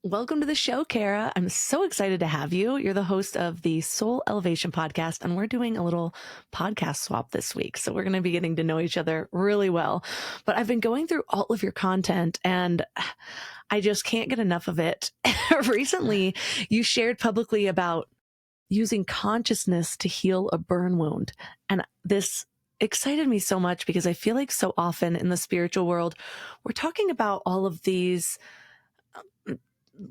Welcome to the show, Kara. I'm so excited to have you. You're the host of the Soul Elevation podcast, and we're doing a little podcast swap this week. So we're going to be getting to know each other really well. But I've been going through all of your content and I just can't get enough of it. Recently, you shared publicly about using consciousness to heal a burn wound. And this excited me so much because I feel like so often in the spiritual world, we're talking about all of these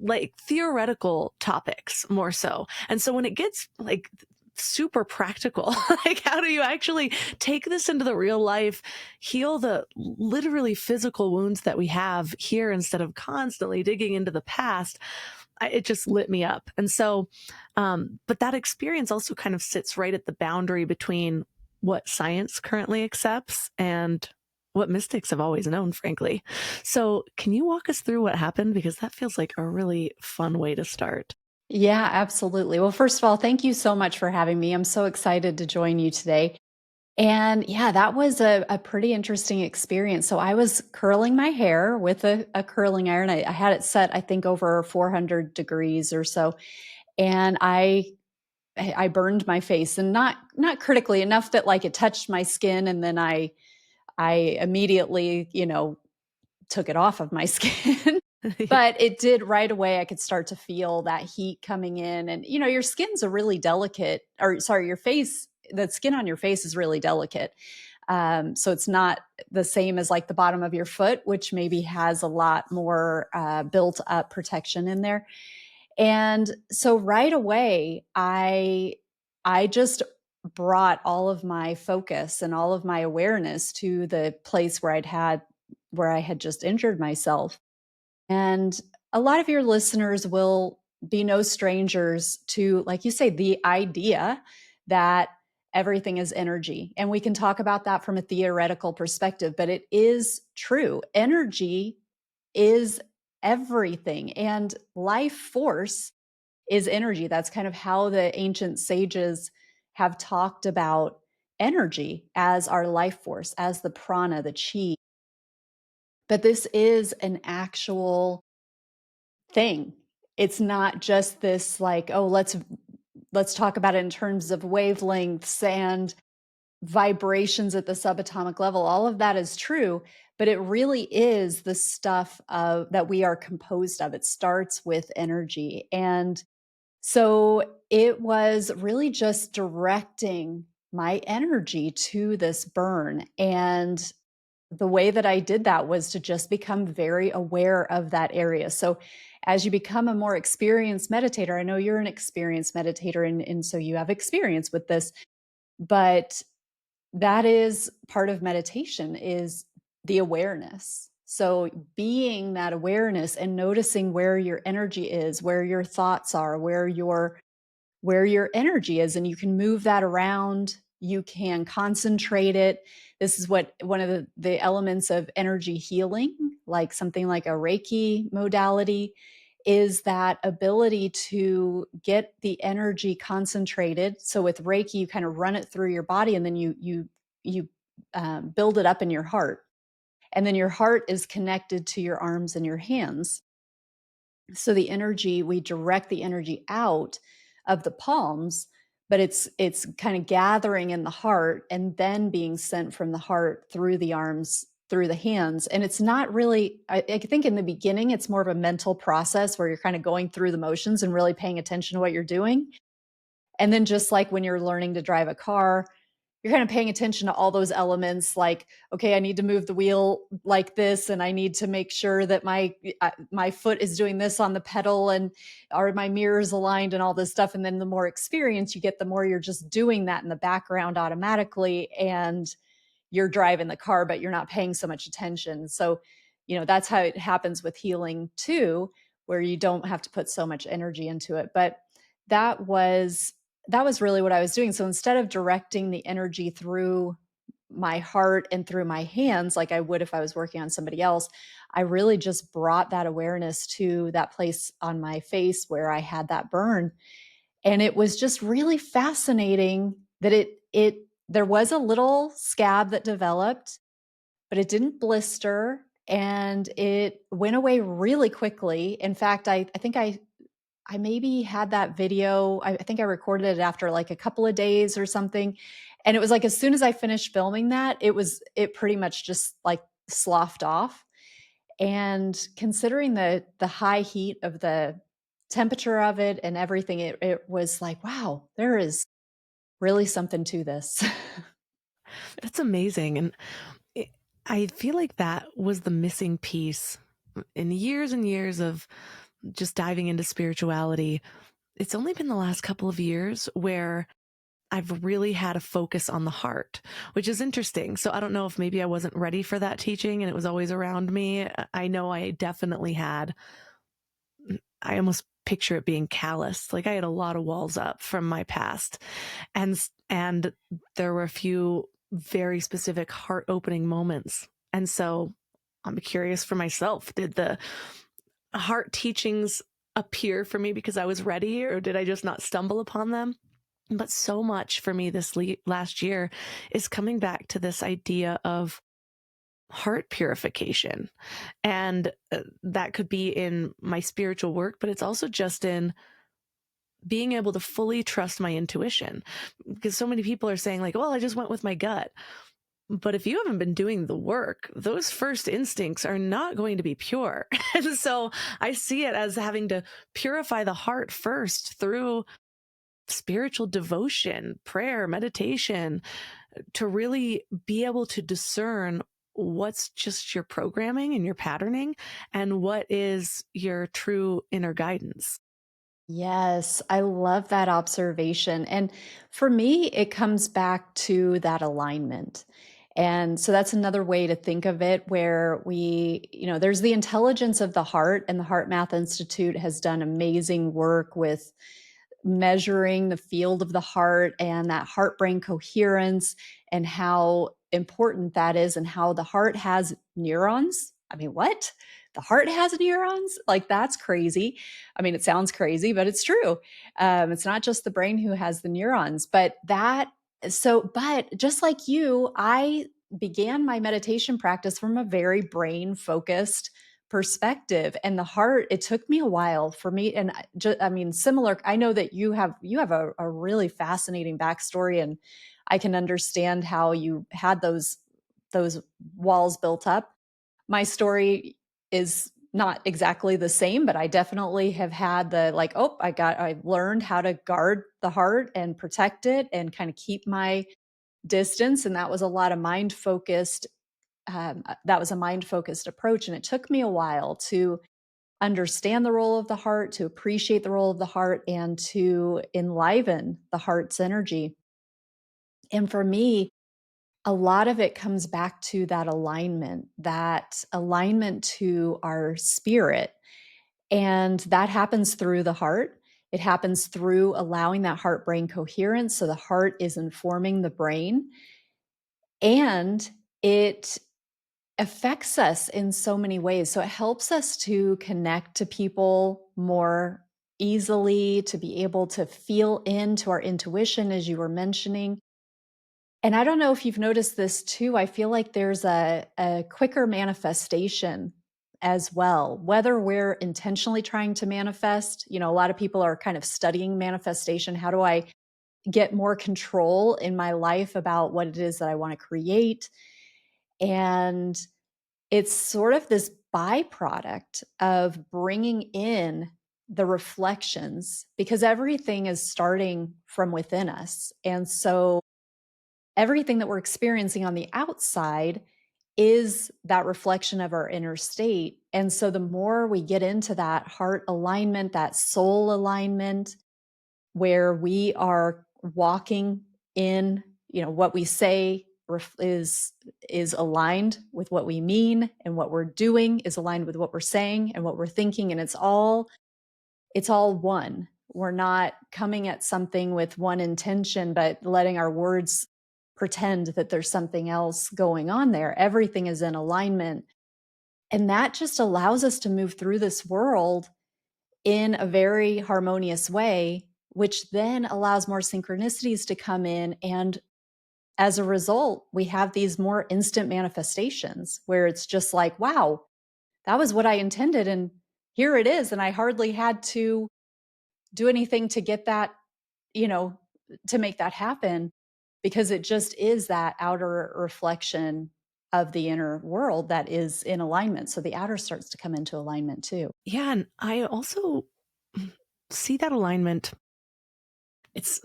like theoretical topics more so. And so when it gets like super practical, like how do you actually take this into the real life, heal the literally physical wounds that we have here instead of constantly digging into the past? It just lit me up. And so, but that experience also kind of sits right at the boundary between what science currently accepts and what mystics have always known, frankly. So, can you walk us through what happened? Because that feels like a really fun way to start. Yeah, absolutely. Well, first of all, thank you so much for having me. I'm so excited to join you today. And yeah, that was a pretty interesting experience. So I was curling my hair with a curling iron. I had it set, I think, over 400 degrees or so. And I burned my face, and not critically enough that like it touched my skin, and then I immediately, took it off of my skin. But it did right away. I could start to feel that heat coming in. And, your skin's a really delicate, or sorry, your face, the skin on your face is really delicate. So it's not the same as like the bottom of your foot, which maybe has a lot more built up protection in there. And so right away, I just brought all of my focus and all of my awareness to the place where I had just injured myself. And a lot of your listeners will be no strangers to, like you say, the idea that everything is energy. And we can talk about that from a theoretical perspective, but it is true. Energy is everything, and life force is energy. That's kind of how the ancient sages have talked about energy as our life force, as the prana, the chi. But this is an actual thing. It's not just this like, oh, let's talk about it in terms of wavelengths and vibrations at the subatomic level. All of that is true, but it really is the stuff that we are composed of. It starts with energy. And so it was really just directing my energy to this burn. And the way that I did that was to just become very aware of that area. So as you become a more experienced meditator, I know you're an experienced meditator, and so you have experience with this, but that is part of meditation, is the awareness. So being that awareness and noticing where your energy is, where your thoughts are, where your energy is, and you can move that around. You can concentrate it. This is what one of the elements of energy healing, like something like a Reiki modality, is that ability to get the energy concentrated. So with Reiki, you kind of run it through your body, and then you build it up in your heart, and then your heart is connected to your arms and your hands. So the energy, we direct the energy out of the palms, but it's kind of gathering in the heart and then being sent from the heart through the arms, through the hands. And it's not really, I think in the beginning it's more of a mental process where you're kind of going through the motions and really paying attention to what you're doing. And then just like when you're learning to drive a car, you're kind of paying attention to all those elements, like, okay, I need to move the wheel like this, and I need to make sure that my foot is doing this on the pedal, and are my mirrors aligned and all this stuff. And then the more experience you get, the more you're just doing that in the background automatically, and you're driving the car, but you're not paying so much attention. So, that's how it happens with healing too, where you don't have to put so much energy into it. But that was that was really what I was doing. So instead of directing the energy through my heart and through my hands, like I would if I was working on somebody else, I really just brought that awareness to that place on my face where I had that burn. And it was just really fascinating that there was a little scab that developed, but it didn't blister. and it went away really quickly. In fact, I think I maybe had that video. I think I recorded it after like a couple of days or something. And it was like as soon as I finished filming that, it pretty much just like sloughed off. And considering the high heat of the temperature of it and everything, it was like, wow, there is really something to this. That's amazing. And it, I feel like that was the missing piece in years and years of just diving into spirituality. It's only been the last couple of years where I've really had a focus on the heart, which is interesting. So I don't know if maybe I wasn't ready for that teaching and it was always around me. I know I definitely had. I almost picture it being calloused. Like I had a lot of walls up from my past. And there were a few very specific heart opening moments. And so I'm curious for myself, did the heart teachings appear for me because I was ready, or did I just not stumble upon them? But so much for me this last year is coming back to this idea of heart purification. And that could be in my spiritual work, but it's also just in being able to fully trust my intuition. Because so many people are saying, like, well, I just went with my gut. But if you haven't been doing the work, those first instincts are not going to be pure. And so I see it as having to purify the heart first through spiritual devotion, prayer, meditation, to really be able to discern what's just your programming and your patterning and what is your true inner guidance. Yes, I love that observation. And for me, it comes back to that alignment. And so that's another way to think of it where there's the intelligence of the heart, and the Heart Math Institute has done amazing work with measuring the field of the heart and that heart brain coherence and how important that is, and how the heart has neurons. I mean, what? The heart has neurons? Like, that's crazy. I mean, it sounds crazy, but it's true. It's not just the brain who has the neurons, but just like you, I began my meditation practice from a very brain focused perspective, and the heart, it took me a while for me. And I mean, similar, I know that you have a really fascinating backstory, and I can understand how you had those walls built up. My story is not exactly the same, but I definitely have had the like, oh, I learned how to guard the heart and protect it and kind of keep my distance. And that was a lot of that was a mind focused approach. And it took me a while to understand the role of the heart, to appreciate the role of the heart, and to enliven the heart's energy. And for me, a lot of it comes back to that alignment to our spirit. And that happens through the heart. It happens through allowing that heart brain coherence. So the heart is informing the brain, and it affects us in so many ways. So it helps us to connect to people more easily, to be able to feel into our intuition, as you were mentioning. And I don't know if you've noticed this too. I feel like there's a quicker manifestation as well, whether we're intentionally trying to manifest. A lot of people are kind of studying manifestation. How do I get more control in my life about what it is that I want to create? And it's sort of this byproduct of bringing in the reflections, because everything is starting from within us. And so everything that we're experiencing on the outside is that reflection of our inner state. And so the more we get into that heart alignment, that soul alignment, where we are walking in, what we say is aligned with what we mean, and what we're doing is aligned with what we're saying and what we're thinking, and it's all one. We're not coming at something with one intention, but letting our words pretend that there's something else going on there. Everything is in alignment. And that just allows us to move through this world in a very harmonious way, which then allows more synchronicities to come in. And as a result, we have these more instant manifestations where it's just like, wow, that was what I intended. And here it is. And I hardly had to do anything to get that, you know, to make that happen because it just is that outer reflection of the inner world that is in alignment. So the outer starts to come into alignment too. Yeah, and I also see that alignment. It's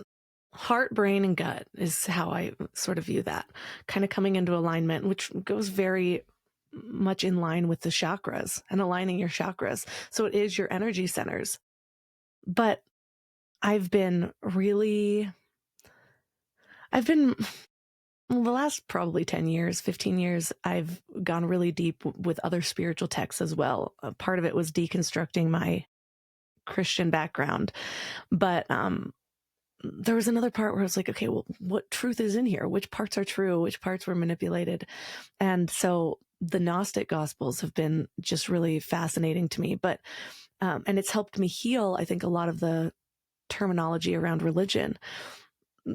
heart, brain, and gut is how I sort of view that. Kind of coming into alignment, which goes very much in line with the chakras and aligning your chakras. So it is your energy centers. But I've been really, I've been, well, the last probably 10 years, 15 years, I've gone really deep with other spiritual texts as well. Part of it was deconstructing my Christian background. But there was another part where I was like, okay, well, what truth is in here? Which parts are true? Which parts were manipulated? And so the Gnostic Gospels have been just really fascinating to me. But, and it's helped me heal, I think, a lot of the terminology around religion.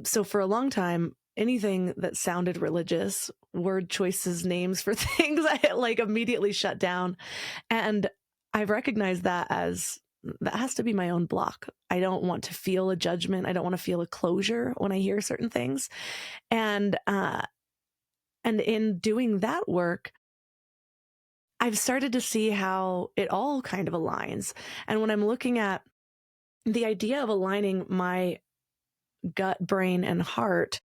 So for a long time, anything that sounded religious, word choices, names for things, I like immediately shut down. And I've recognized that as that has to be my own block. I don't want to feel a judgment. I don't want to feel a closure when I hear certain things. And in doing that work, I've started to see how it all kind of aligns. And when I'm looking at the idea of aligning my gut, brain, and heart,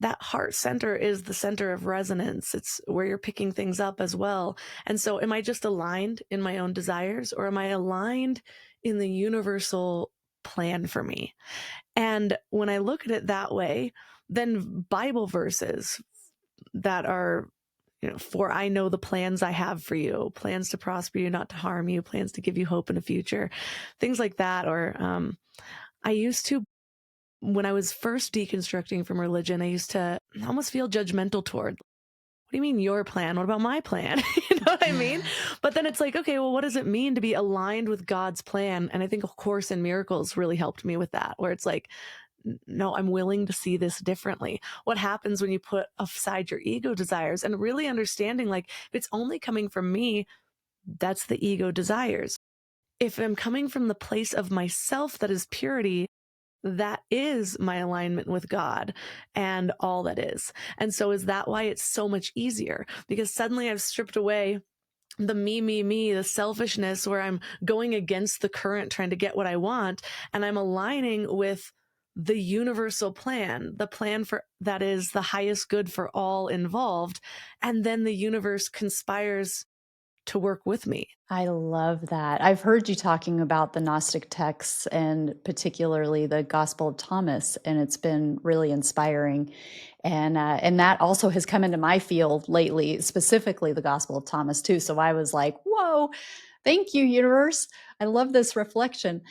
that heart center is the center of resonance. It's where you're picking things up as well. And so, am I just aligned in my own desires, or am I aligned in the universal plan for me? And when I look at it that way, then Bible verses that are, for I know the plans I have for you, plans to prosper you, not to harm you, plans to give you hope in the future, things like that. Or I used to, when I was first deconstructing from religion, I used to almost feel judgmental toward, what do you mean your plan? What about my plan? You know what I mean? But then it's like, okay, well, what does it mean to be aligned with God's plan? And I think A Course in Miracles really helped me with that, where it's like, no, I'm willing to see this differently. What happens when you put aside your ego desires and really understanding, like, if it's only coming from me, that's the ego desires. If I'm coming from the place of myself that is purity, that is my alignment with God and all that is. And so is that why it's so much easier? Because suddenly I've stripped away the me, the selfishness where I'm going against the current trying to get what I want, and I'm aligning with the universal plan, the plan for that is the highest good for all involved. And then the universe conspires to work with me. I love that. I've heard you talking about the Gnostic texts and particularly the Gospel of Thomas, and it's been really inspiring. And that also has come into my field lately, specifically the Gospel of Thomas too. So I was like, "Whoa, thank you, universe! I love this reflection."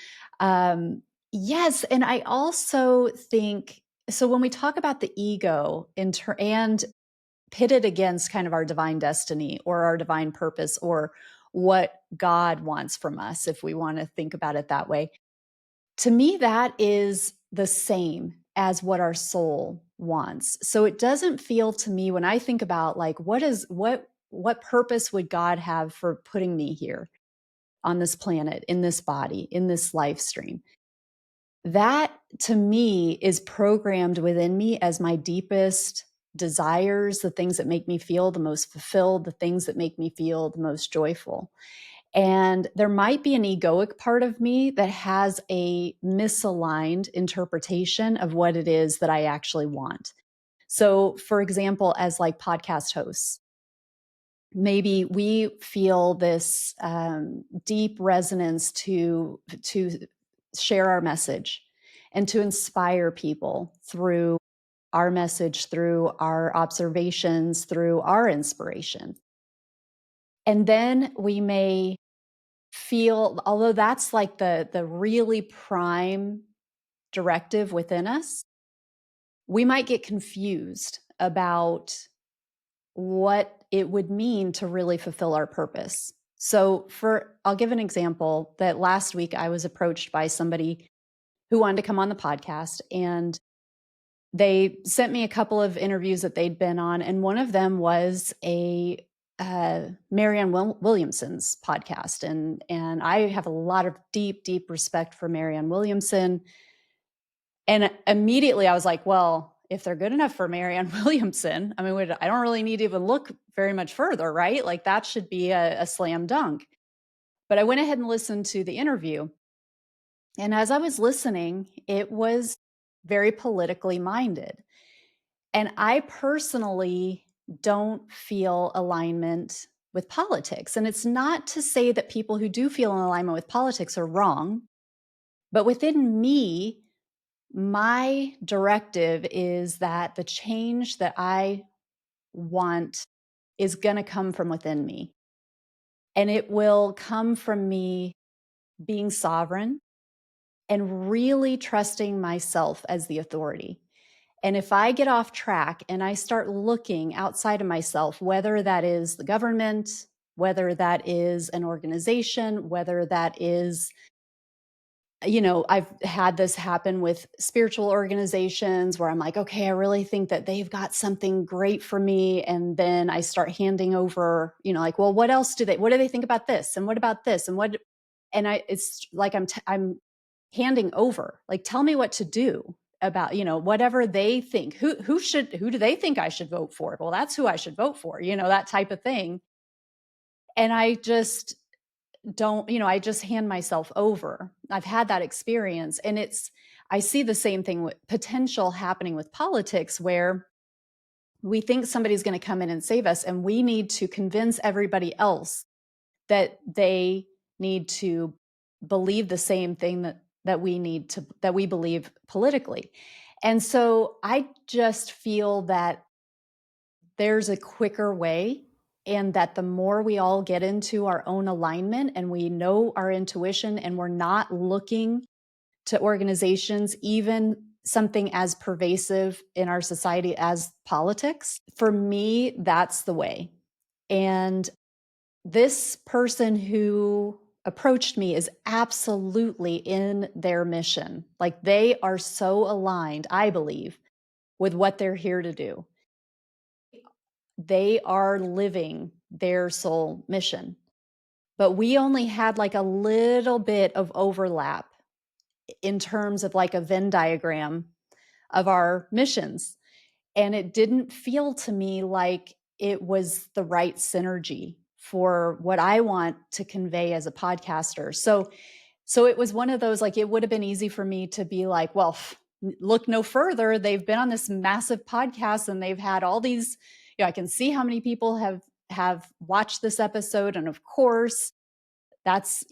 Yes, and I also think so. When we talk about the ego and pitted against kind of our divine destiny or our divine purpose or what God wants from us, if we want to think about it that way. To me, that is the same as what our soul wants. So it doesn't feel to me when I think about like what purpose would God have for putting me here on this planet, in this body, in this life stream? That to me is programmed within me as my deepest desires, the things that make me feel the most fulfilled, the things that make me feel the most joyful. And there might be an egoic part of me that has a misaligned interpretation of what it is that I actually want. So, for example, as like podcast hosts, maybe we feel this deep resonance to share our message and to inspire people through our message, through our observations, through our inspiration. And then we may feel, although that's like the really prime directive within us, we might get confused about what it would mean to really fulfill our purpose. So for I'll give an example that last week I was approached by somebody who wanted to come on the podcast, and they sent me a couple of interviews that they'd been on, and one of them was Marianne Williamson's podcast, and I have a lot of deep, deep respect for Marianne Williamson. And immediately I was like, well, if they're good enough for Marianne Williamson, I mean, I don't really need to even look very much further, right? Like that should be a slam dunk. But I went ahead and listened to the interview. And as I was listening, it was very politically minded. And I personally don't feel alignment with politics. And it's not to say that people who do feel in alignment with politics are wrong, but within me, my directive is that the change that I want is going to come from within me. And it will come from me being sovereign and really trusting myself as the authority. And if I get off track and I start looking outside of myself, whether that is the government, whether that is an organization, whether that is, I've had this happen with spiritual organizations where I'm like, okay, I really think that they've got something great for me. And then I start handing over, like, well, what do they think about this? And what about this? It's like I'm handing over, like, tell me what to do about, whatever they think. Who do they think I should vote for? Well, that's who I should vote for, that type of thing. And I just don't, I just hand myself over. I've had that experience. And I see the same thing with potential happening with politics, where we think somebody's going to come in and save us, and we need to convince everybody else that they need to believe the same thing that we believe politically. And so I just feel that there's a quicker way, and that the more we all get into our own alignment and we know our intuition and we're not looking to organizations, even something as pervasive in our society as politics, for me, that's the way. And this person who approached me is absolutely in their mission. Like, they are so aligned, I believe, with what they're here to do. They are living their soul mission. But we only had like a little bit of overlap in terms of like a Venn diagram of our missions. And it didn't feel to me like it was the right synergy for what I want to convey as a podcaster. So it was one of those, like, it would have been easy for me to be like, well, look no further. They've been on this massive podcast and they've had all these, I can see how many people have watched this episode. And of course, that's,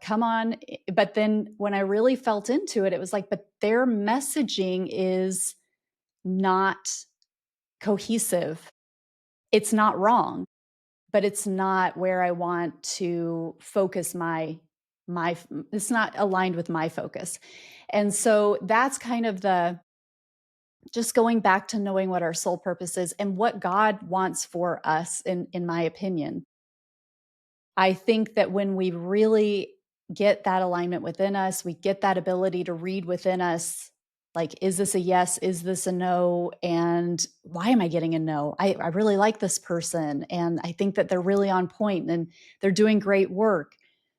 come on. But then when I really felt into it, it was like, but their messaging is not cohesive. It's not wrong, but it's not where I want to focus my it's not aligned with my focus. And so that's kind of just going back to knowing what our soul purpose is and what God wants for us, in my opinion. I think that when we really get that alignment within us, we get that ability to read within us, like, is this a yes? Is this a no? And why am I getting a no? I really like this person. And I think that they're really on point and they're doing great work.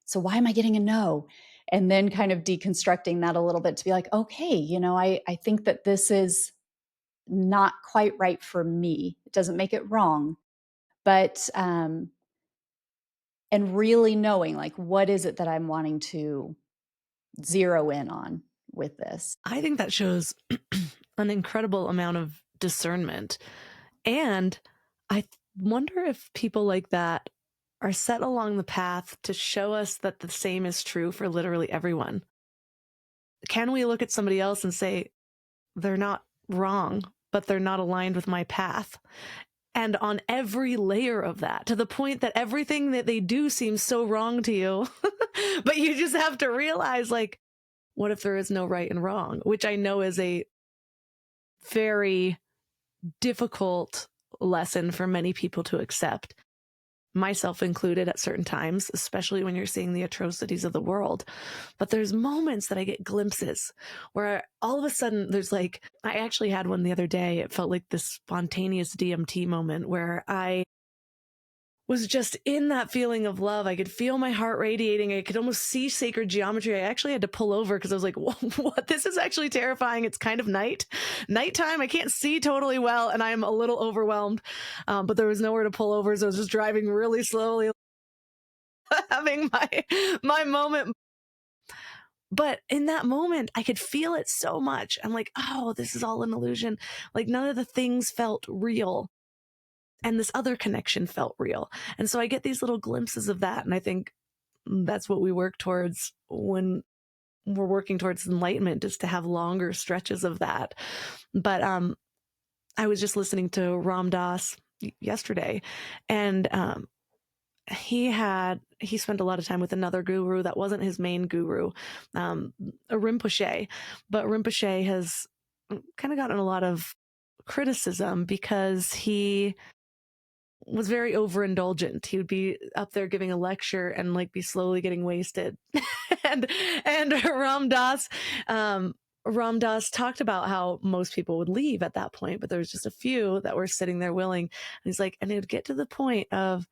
So why am I getting a no? And then kind of deconstructing that a little bit to be like, okay, I think that this is not quite right for me. It doesn't make it wrong, but and really knowing, like, what is it that I'm wanting to zero in on with this. I think that shows an incredible amount of discernment. And I wonder if people like that are set along the path to show us that the same is true for literally everyone. Can we look at somebody else and say, they're not wrong, but they're not aligned with my path? And on every layer of that, to the point that everything that they do seems so wrong to you, but you just have to realize, like, what if there is no right and wrong? Which I know is a very difficult lesson for many people to accept, myself included at certain times, especially when you're seeing the atrocities of the world. But there's moments that I get glimpses where all of a sudden there's like, I actually had one the other day. It felt like this spontaneous DMT moment where I was just in that feeling of love. I could feel my heart radiating. I could almost see sacred geometry. I actually had to pull over because I was like, what? This is actually terrifying. It's kind of nighttime. I can't see totally well, and I'm a little overwhelmed. But there was nowhere to pull over, so I was just driving really slowly, having my moment. But in that moment, I could feel it so much. I'm like, oh, this is all an illusion. Like none of the things felt real. And this other connection felt real. And so I get these little glimpses of that. And I think that's what we work towards when we're working towards enlightenment, is to have longer stretches of that. But I was just listening to Ram Dass yesterday, and he spent a lot of time with another guru that wasn't his main guru, a Rinpoche. But Rinpoche has kind of gotten a lot of criticism because he was very overindulgent. He would be up there giving a lecture and like be slowly getting wasted. and Ram Dass, Ram Dass talked about how most people would leave at that point, but there was just a few that were sitting there willing. And he's like, and it would get to the point of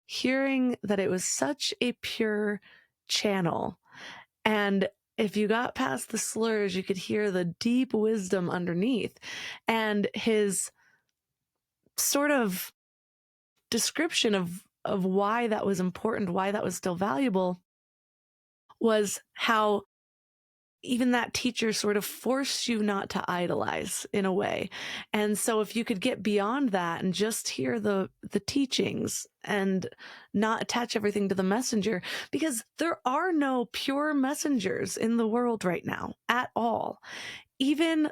hearing that it was such a pure channel. And if you got past the slurs, you could hear the deep wisdom underneath. And his sort of description of why that was important, why that was still valuable, was how even that teacher sort of forced you not to idolize in a way. And so if you could get beyond that and just hear the teachings and not attach everything to the messenger, because there are no pure messengers in the world right now at all. Even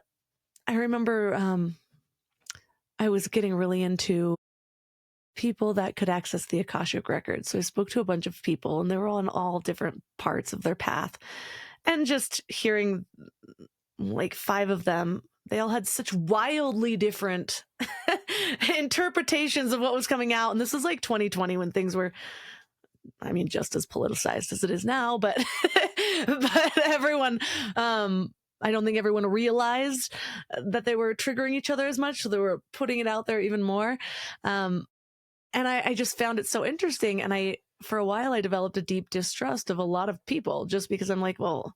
I remember I was getting really into people that could access the Akashic records. So I spoke to a bunch of people, and they were all in all different parts of their path. And just hearing like five of them, they all had such wildly different interpretations of what was coming out. And this was like 2020 when things were, I mean, just as politicized as it is now, but but everyone, I don't think everyone realized that they were triggering each other as much, so they were putting it out there even more. And I just found it so interesting. And for a while, I developed a deep distrust of a lot of people just because I'm like, well,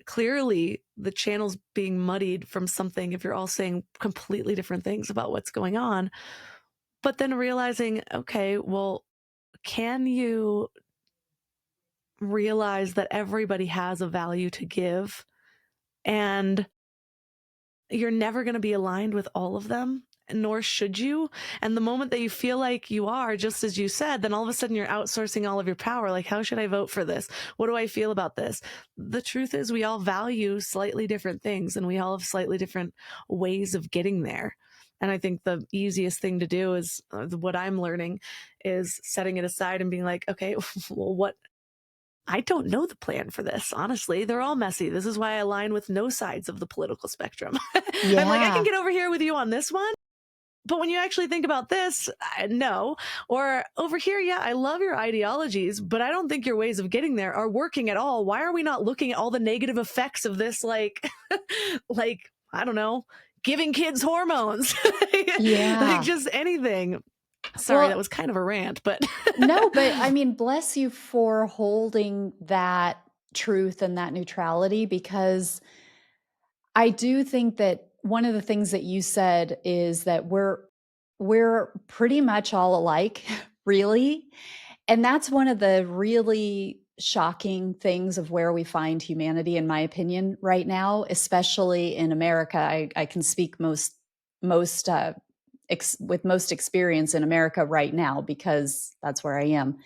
clearly the channel's being muddied from something if you're all saying completely different things about what's going on. But then realizing, okay, well, can you realize that everybody has a value to give, and you're never going to be aligned with all of them, nor should you. And the moment that you feel like you are, just as you said, then all of a sudden you're outsourcing all of your power. Like, how should I vote for this? What do I feel about this? The truth is, we all value slightly different things, and we all have slightly different ways of getting there. And I think the easiest thing to do is what I'm learning is setting it aside and being like, okay, well, what? I don't know the plan for this. Honestly, they're all messy. This is why I align with no sides of the political spectrum. I'm like, I can Yeah. get over here with you on this one, but when you actually think about this, no. Or over here, yeah, I love your ideologies, but I don't think your ways of getting there are working at all. Why are we not looking at all the negative effects of this? Like, like, I don't know, giving kids hormones, like Yeah. just anything. Sorry, that Well, was kind of a rant, but no, but I mean, bless you for holding that truth and that neutrality, because I do think that one of the things that you said is that we're pretty much all alike, really. And that's one of the really shocking things of where we find humanity, in my opinion, right now, especially in America. I can speak most with most experience in America right now because that's where I am.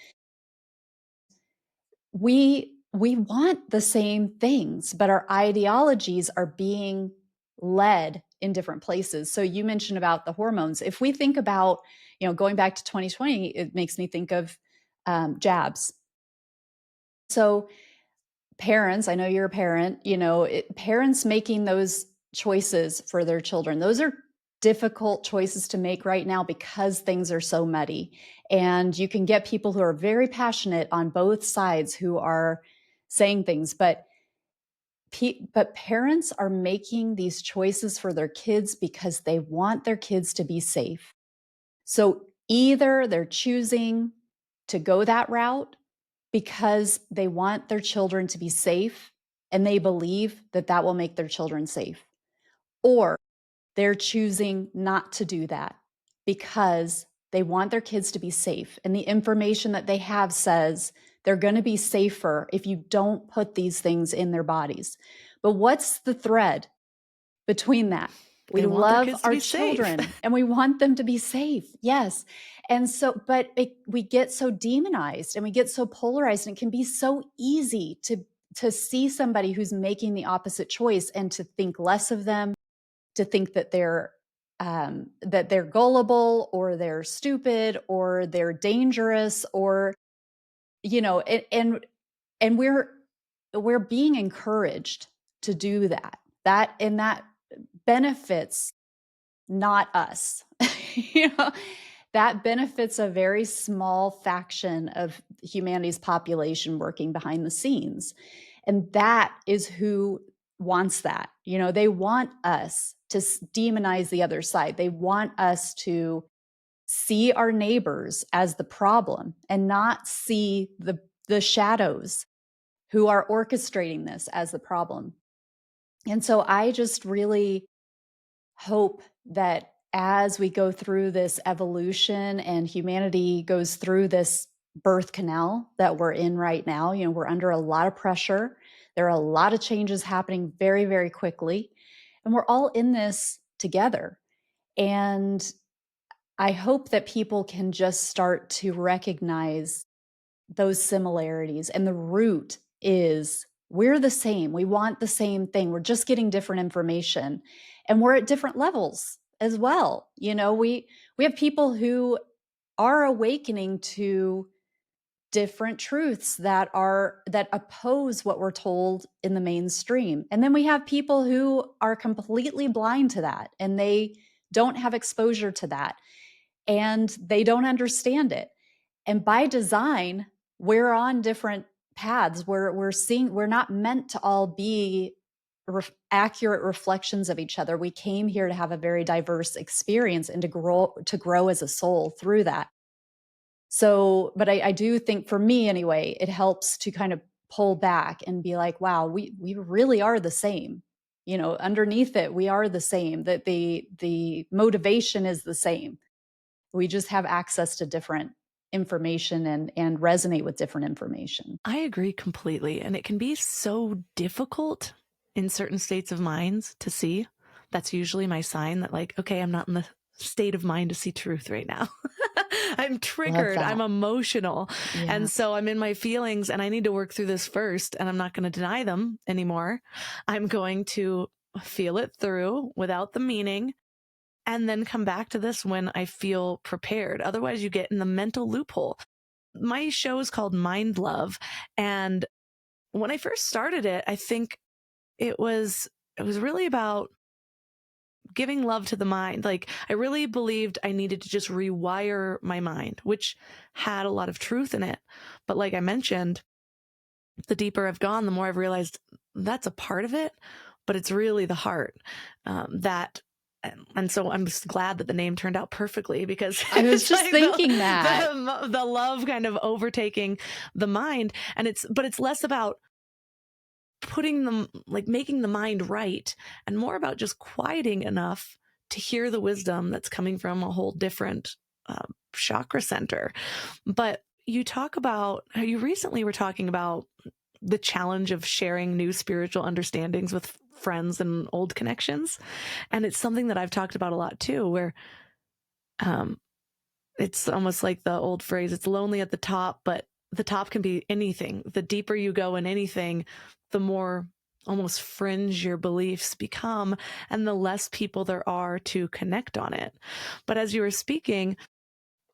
We want the same things, but our ideologies are being led in different places. So you mentioned about the hormones. If we think about, going back to 2020, it makes me think of jabs. So parents, I know you're a parent, parents making those choices for their children, those are difficult choices to make right now because things are so muddy. And you can get people who are very passionate on both sides who are saying things, but parents are making these choices for their kids because they want their kids to be safe. So Either they're choosing to go that route because they want their children to be safe and they believe that that will make their children safe, or they're choosing not to do that because they want their kids to be safe. And the information that they have says they're going to be safer if you don't put these things in their bodies. But what's the thread between that? We They want their love kids to our be safe. children and we want them to be safe. Yes. And so, but we get so demonized and we get so polarized, and it can be so easy to see somebody who's making the opposite choice and to think less of them, to think that they're gullible or they're stupid or they're dangerous, or and we're being encouraged to do that. That benefits not us. you know, that benefits a very small faction of humanity's population working behind the scenes. And that is who wants that. They want us to demonize the other side. They want us to see our neighbors as the problem and not see the shadows who are orchestrating this as the problem. And so I just really hope that as we go through this evolution and humanity goes through this birth canal that we're in right now, we're under a lot of pressure. There are a lot of changes happening very, very quickly, and we're all in this together. And I hope that people can just start to recognize those similarities. And the root is we're the same. We want the same thing. We're just getting different information. And we're at different levels as well. We have people who are awakening to different truths that oppose what we're told in the mainstream. And then we have people who are completely blind to that, and they don't have exposure to that, and they don't understand it. And by design, we're on different paths. We're not meant to all be accurate reflections of each other. We came here to have a very diverse experience and to grow as a soul through that. So, but I do think, for me anyway, it helps to kind of pull back and be like, wow, we really are the same. Underneath it, we are the same. That the motivation is the same. We just have access to different information and resonate with different information. I agree completely. And it can be so difficult in certain states of minds to see. That's usually my sign that, like, okay, I'm not in the state of mind to see truth right now. I'm Love triggered. that. I'm emotional. Yeah. And so I'm in my feelings and I need to work through this first. And I'm not going to deny them anymore. I'm going to feel it through without the meaning, and then come back to this when I feel prepared. Otherwise, you get in the mental loophole. My show is called Mind Love. And when I first started it, I think it was really about giving love to the mind. Like, I really believed I needed to just rewire my mind, which had a lot of truth in it. But like I mentioned, the deeper I've gone, the more I've realized that's a part of it, but it's really the heart that. And so I'm just glad that the name turned out perfectly, because I was it's just like thinking that. the love kind of overtaking the mind. And it's less about putting them, like, making the mind right, and more about just quieting enough to hear the wisdom that's coming from a whole different chakra center. But you recently were talking about the challenge of sharing new spiritual understandings with friends and old connections. And it's something that I've talked about a lot too, where um, it's almost like the old phrase, it's lonely at the top, but the top can be anything. The deeper you go in anything, the more almost fringe your beliefs become, and the less people there are to connect on it. But as you were speaking,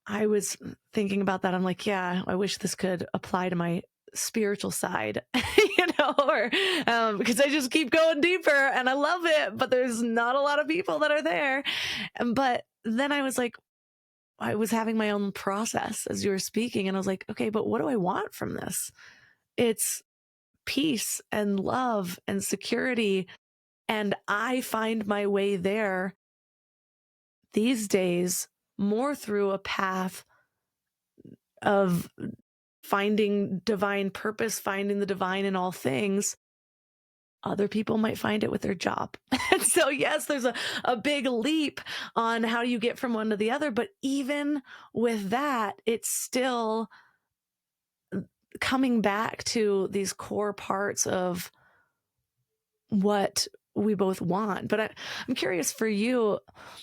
I was thinking about that. I'm like, yeah, I wish this could apply to my spiritual side, or because I just keep going deeper and I love it, but there's not a lot of people that are there. But then I was like, I was having my own process as you were speaking, and I was like, okay, but what do I want from this? It's peace and love and security. And I find my way there these days more through a path of finding divine purpose, finding the divine in all things, other people might find it with their job. And so, yes, there's a big leap on how you get from one to the other. But even with that, it's still coming back to these core parts of what we both want. But I'm curious for you,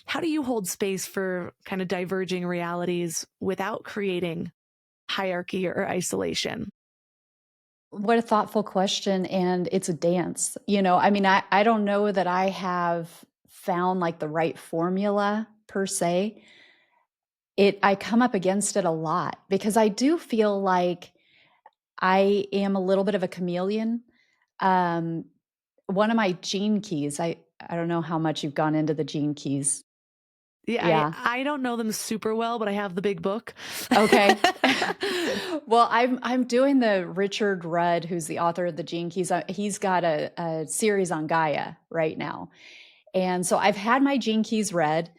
how do you hold space for kind of diverging realities without creating hierarchy or isolation? What a thoughtful question, and it's a dance. I mean, I don't know that I have found like the right formula per se. I come up against it a lot because I do feel like I am a little bit of a chameleon. Um, One of my gene keys, I don't know how much you've gone into the gene keys. Yeah, Yeah. I don't know them super well, but I have the big book. Okay. Well, I'm doing the Richard Rudd, who's the author of the Gene Keys. He's got a series on Gaia right now, and so I've had my Gene Keys read,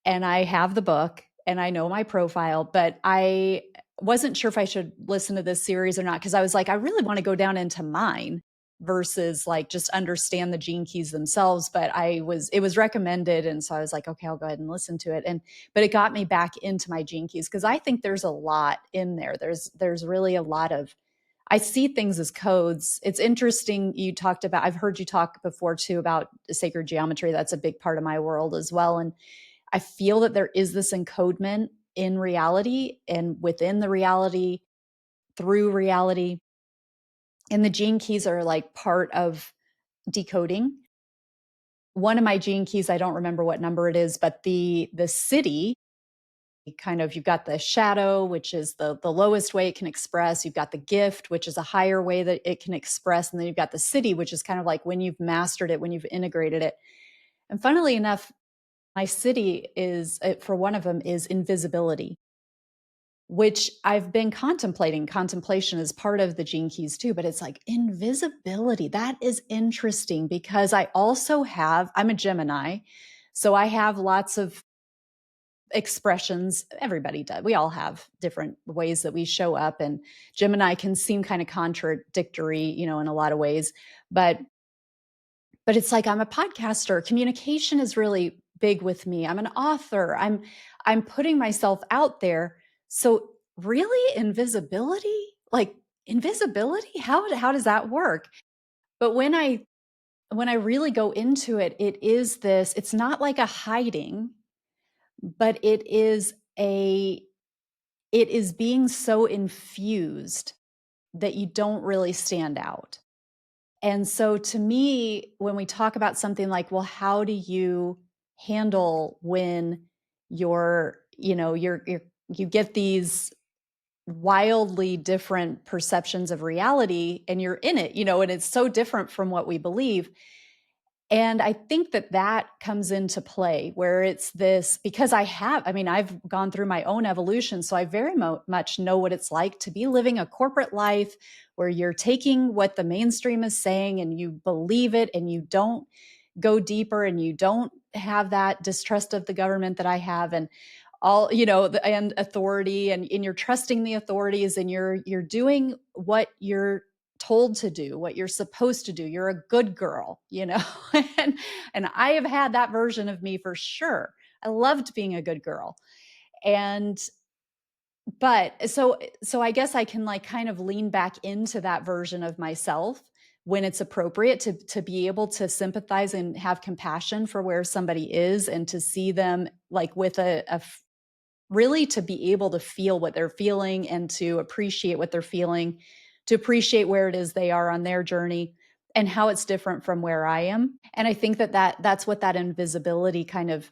and I have the book, and I know my profile, but I wasn't sure if I should listen to this series or not because I was like, I really want to go down into mine versus like just understand the gene keys themselves. But it was recommended. And so I was like, okay, I'll go ahead and listen to it. But it got me back into my gene keys because I think there's a lot in there. There's really a lot of, I see things as codes. It's interesting. I've heard you talk before too about sacred geometry. That's a big part of my world as well. And I feel that there is this encodement in reality and within the reality, through reality. And the gene keys are like part of decoding. One of my gene keys, I don't remember what number it is, but the city kind of, you've got the shadow, which is the lowest way it can express. You've got the gift, which is a higher way that it can express. And then you've got the city, which is kind of like when you've mastered it, when you've integrated it. And funnily enough, my city is, for one of them, is invisibility, which I've been contemplating. Contemplation is part of the gene keys too, but it's like invisibility. That is interesting because I'm a Gemini. So I have lots of expressions. Everybody does. We all have different ways that we show up. And Gemini can seem kind of contradictory, in a lot of ways. But it's like I'm a podcaster. Communication is really big with me. I'm an author. I'm putting myself out there. So really invisibility? Like invisibility? How does that work? But when I really go into it, it's not like a hiding, but it is being so infused that you don't really stand out. And so to me, when we talk about something like, well, how do you handle when you get these wildly different perceptions of reality and you're in it, and it's so different from what we believe. And I think that comes into play where it's this, because I've gone through my own evolution. So I very much know what it's like to be living a corporate life where you're taking what the mainstream is saying and you believe it and you don't go deeper and you don't have that distrust of the government that I have and and authority and you're trusting the authorities and you're doing what you're told to do, what you're supposed to do. You're a good girl. and and I have had that version of me for sure. I loved being a good girl. And but so I guess I can like kind of lean back into that version of myself when it's appropriate to be able to sympathize and have compassion for where somebody is and to see them like with really to be able to feel what they're feeling and to appreciate what they're feeling, to appreciate where it is they are on their journey and how it's different from where I am. And I think that's what that invisibility kind of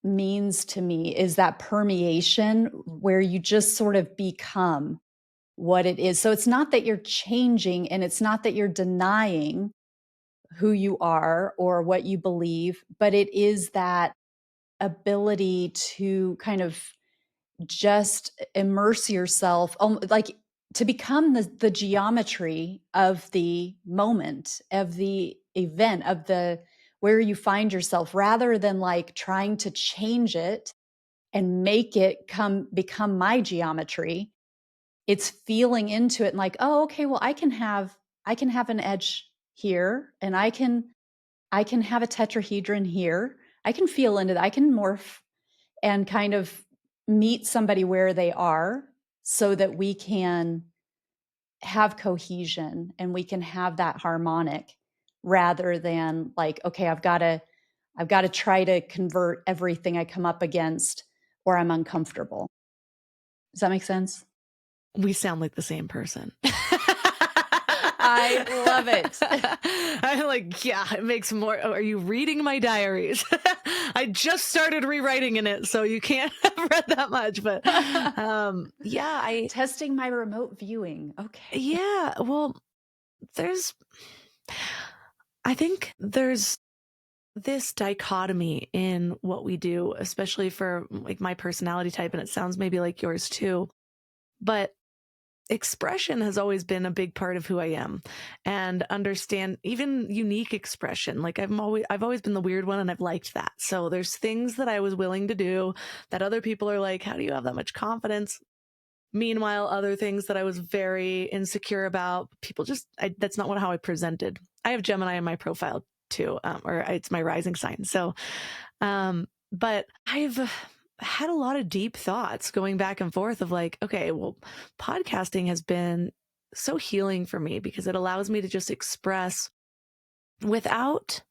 means to me, is that permeation where you just sort of become what it is. So it's not that you're changing and it's not that you're denying who you are or what you believe, but it is that ability to kind of just immerse yourself, like to become the geometry of the moment, of the event, of the where you find yourself, rather than like trying to change it and make it become my geometry. It's feeling into it and like, oh, okay, well, I can have an edge here, and I can have a tetrahedron here. I can feel into that. I can morph and kind of meet somebody where they are so that we can have cohesion and we can have that harmonic, rather than like, okay, I've got to try to convert everything I come up against, or I'm uncomfortable. Does that make sense? We sound like the same person. I love it. I'm like, yeah, it makes more. Are you reading my diaries? I just started rewriting in it, so you can't have read that much. But yeah, Testing my remote viewing. Okay. yeah. Well, there's, I think there's this dichotomy in what we do, especially for like my personality type, and it sounds maybe like yours too. But expression has always been a big part of who I am, and understand even unique expression. Like I've always been the weird one, and I've liked that. So there's things that I was willing to do that other people are like, how do you have that much confidence? Meanwhile, other things that I was very insecure about, people just, that's not how I presented. I have Gemini in my profile too, or it's my rising sign. So, but I've had a lot of deep thoughts going back and forth of like, okay, well, podcasting has been so healing for me because it allows me to just express without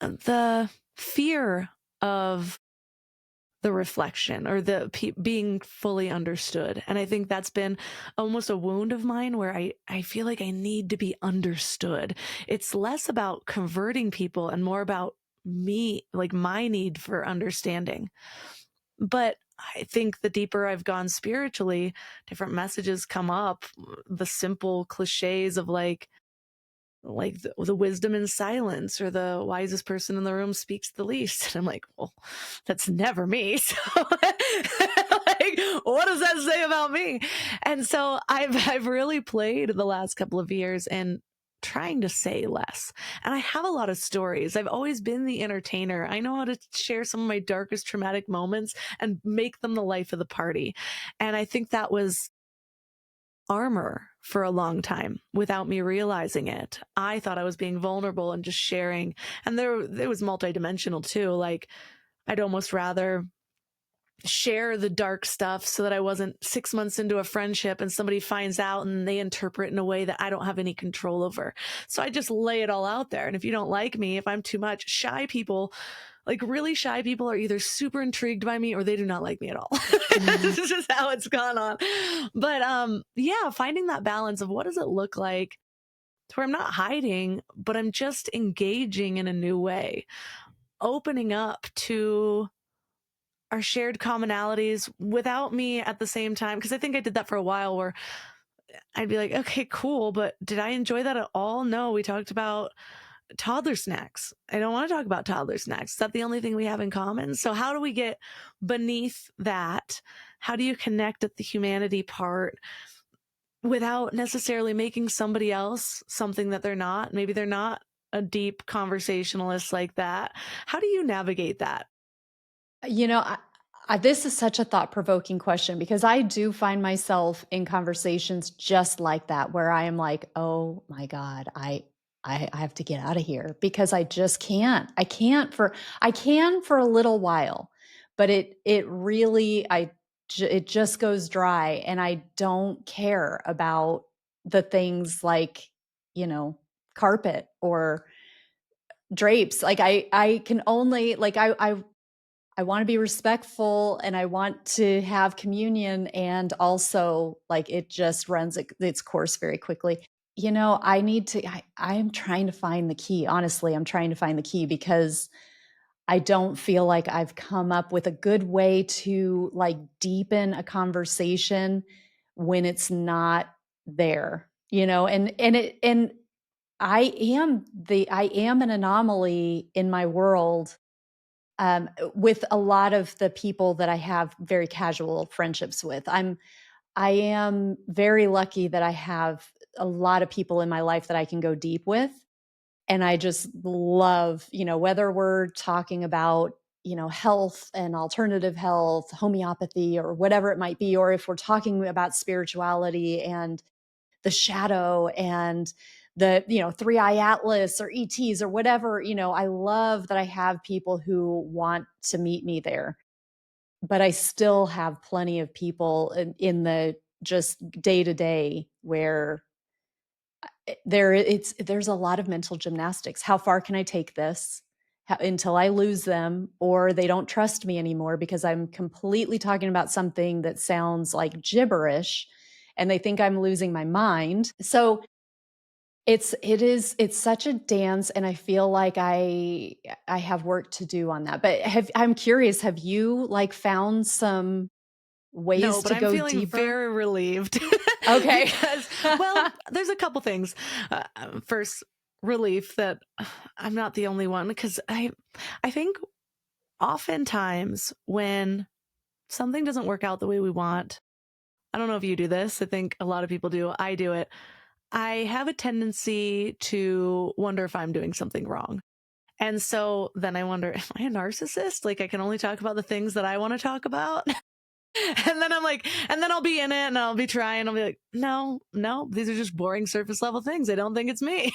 the fear of the reflection or the being fully understood. And I think that's been almost a wound of mine where I feel like I need to be understood. It's less about converting people and more about me, like my need for understanding. But I think the deeper I've gone spiritually, different messages come up, the simple cliches of like the wisdom in silence, or the wisest person in the room speaks the least. And I'm like, well, that's never me. So like, what does that say about me? And so I've really played the last couple of years and trying to say less. And I have a lot of stories. I've always been the entertainer. I know how to share some of my darkest traumatic moments and make them the life of the party. And I think that was armor for a long time without me realizing it. I thought I was being vulnerable and just sharing. And there was multidimensional too. Like I'd almost rather share the dark stuff so that I wasn't 6 months into a friendship and somebody finds out and they interpret in a way that I don't have any control over. So I just lay it all out there. And if you don't like me, if I'm too much, shy people, like really shy people, are either super intrigued by me or they do not like me at all. Mhm. This is just how it's gone on. But yeah, finding that balance of what does it look like to where I'm not hiding, but I'm just engaging in a new way, opening up to our shared commonalities without me at the same time. Cause I think I did that for a while where I'd be like, okay, cool. But did I enjoy that at all? No, we talked about toddler snacks. I don't want to talk about toddler snacks. Is that the only thing we have in common? So how do we get beneath that? How do you connect at the humanity part without necessarily making somebody else something that they're not? Maybe they're not a deep conversationalist like that. How do you navigate that? You know, this is such a thought-provoking question, because I do find myself in conversations just like that, where I am like, "Oh my God, I have to get out of here because I just can't. I can for a little while, but it really it just goes dry, and I don't care about the things like, you know, carpet or drapes. Like I can only like I wanna be respectful, and I want to have communion, and also, like, it just runs its course very quickly. You know, I'm trying to find the key, honestly, I'm trying to find the key, because I don't feel like I've come up with a good way to, like, deepen a conversation when it's not there, you know? And I am an anomaly in my world, with a lot of the people that I have very casual friendships with. I am very lucky that I have a lot of people in my life that I can go deep with. And I just love, you know, whether we're talking about health and alternative health, homeopathy, or whatever it might be, or if we're talking about spirituality and the shadow and the, three eye atlas or ETs or whatever, I love that I have people who want to meet me there, but I still have plenty of people in the just day to day where there's a lot of mental gymnastics. How far can I take this until I lose them or they don't trust me anymore because I'm completely talking about something that sounds like gibberish and they think I'm losing my mind. So it's such a dance, and I feel like I have work to do on that. But I'm curious, have you like found some No, ways but to I'm go feeling deeper? very relieved Okay. because, well, there's a couple things. First, relief that I'm not the only one because I think oftentimes when something doesn't work out the way we want, I don't know if you do this. I think a lot of people do. I do it. I have a tendency to wonder if I'm doing something wrong. And so then I wonder, am I a narcissist? Like I can only talk about the things that I want to talk about. And then I'm like, and then I'll be in it and I'll be trying. I'll be like, no, no, these are just boring surface level things. I don't think it's me.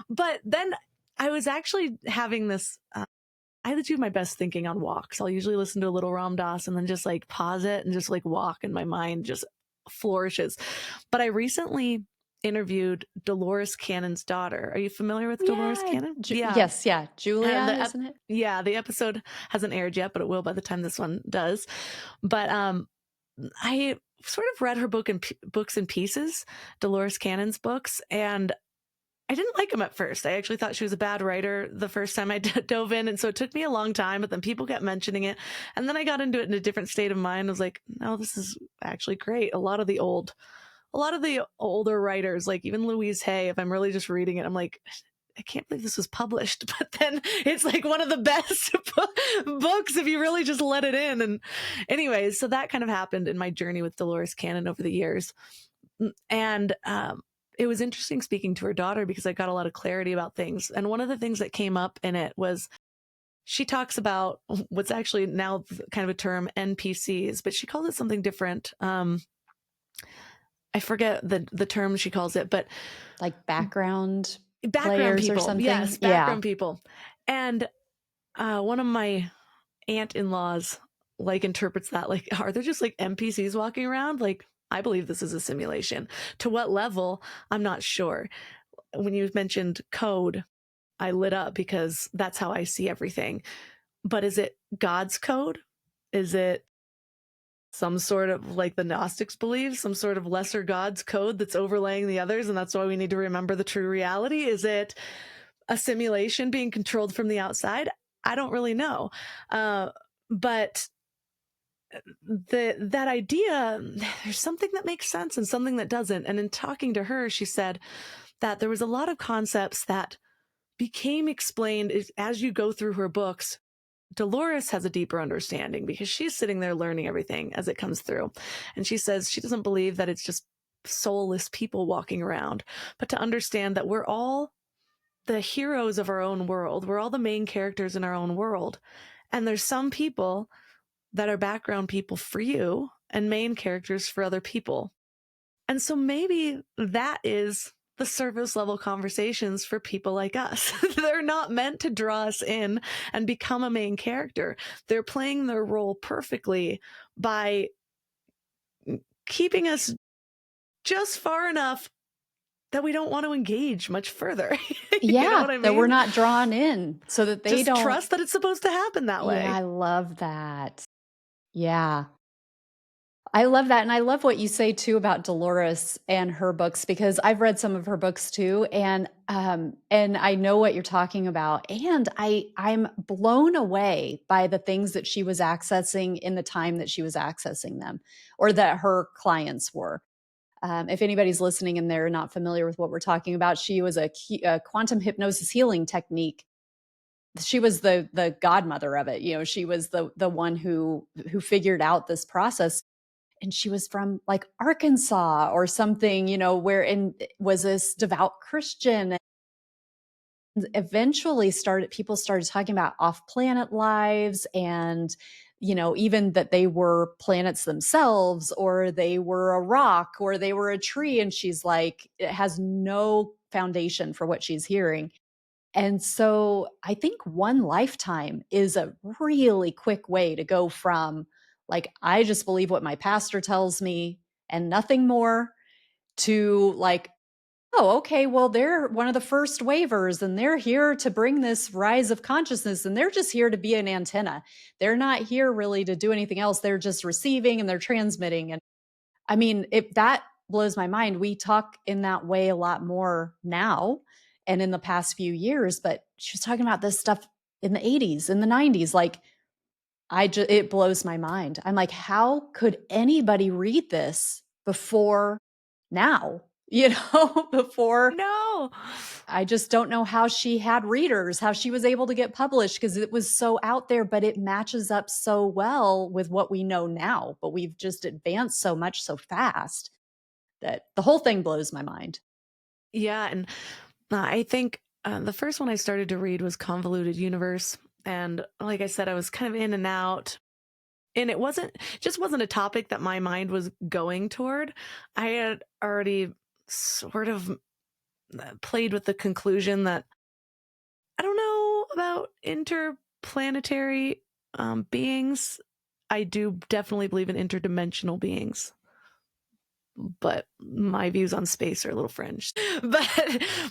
But then I was actually having this. I do my best thinking on walks. I'll usually listen to a little Ram Dass and then just like pause it and just like walk, and my mind just flourishes. But I recently interviewed Dolores Cannon's daughter. Are you familiar with Dolores Yeah. Cannon? Yeah. Yes, yeah. And Julia, isn't it? yeah, the episode hasn't aired yet, but it will by the time this one does. But I sort of read her books in pieces, Dolores Cannon's books, and I didn't like them at first. I actually thought she was a bad writer the first time I dove in, and so it took me a long time. But then people kept mentioning it, and then I got into it in a different state of mind. I was like, no, this is actually great. A lot of the older writers, like even Louise Hay, if I'm really just reading it, I'm like, I can't believe this was published. But then it's like one of the best books if you really just let it in. And anyways, so that kind of happened in my journey with Dolores Cannon over the years. And it was interesting speaking to her daughter because I got a lot of clarity about things. And one of the things that came up in it was she talks about what's actually now kind of a term, NPCs, but she calls it something different. I forget the term she calls it, but Like background background players or people. something? Yes, Yeah. background people. And one of my aunt-in-laws like interprets that like, are there just like NPCs walking around? Like, I believe this is a simulation. To what level, I'm not sure. When you mentioned code, I lit up because that's how I see everything. But is it God's code? Is it some sort of like the Gnostics believe, some sort of lesser God's code that's overlaying the others, and that's why we need to remember the true reality? Is it a simulation being controlled from the outside? I don't really know. But that idea, there's something that makes sense and something that doesn't. And in talking to her, she said that there was a lot of concepts that became explained as you go through her books. Dolores has a deeper understanding because she's sitting there learning everything as it comes through. And she says she doesn't believe that it's just soulless people walking around, but to understand that we're all the heroes of our own world. We're all the main characters in our own world. And there's some people that are background people for you and main characters for other people. And so maybe that is the surface level conversations for people like us. They're not meant to draw us in and become a main character. They're playing their role perfectly by keeping us just far enough that we don't want to engage much further. You know Yeah, what I that we're mean? not drawn in so that they Just don't. trust that it's supposed to happen that Yeah, I way. love that. Yeah. I love that, and I love what you say too about Dolores and her books because I've read some of her books too, and I know what you're talking about, and I'm blown away by the things that she was accessing in the time that she was accessing them, or that her clients were. If anybody's listening and they're not familiar with what we're talking about, she was a quantum hypnosis healing technique. She was the godmother of it. She was the one who figured out this process, and she was from like Arkansas or something, where and was this devout Christian. eventually started people started talking about off-planet lives and even that they were planets themselves or they were a rock or they were a tree, and she's like it has no foundation for what she's hearing. And so I think one lifetime is a really quick way to go from like I just believe what my pastor tells me and nothing more to like, oh, okay. Well, they're one of the first waivers and they're here to bring this rise of consciousness and they're just here to be an antenna. They're not here really to do anything else. They're just receiving and they're transmitting. And I mean, if that blows my mind. We talk in that way a lot more now and in the past few years, but she was talking about this stuff in the 80s, in the 90s. Like, it blows my mind. I'm like, how could anybody read this before now? Before No. I just don't know how she had readers, how she was able to get published because it was so out there, but it matches up so well with what we know now. But we've just advanced so much so fast that the whole thing blows my mind. Yeah, and I think the first one I started to read was Convoluted Universe, and like I said, I was kind of in and out, and it wasn't just wasn't a topic that my mind was going toward. I had already sort of played with the conclusion that I don't know about interplanetary beings. I do definitely believe in interdimensional beings, but my views on space are a little fringe.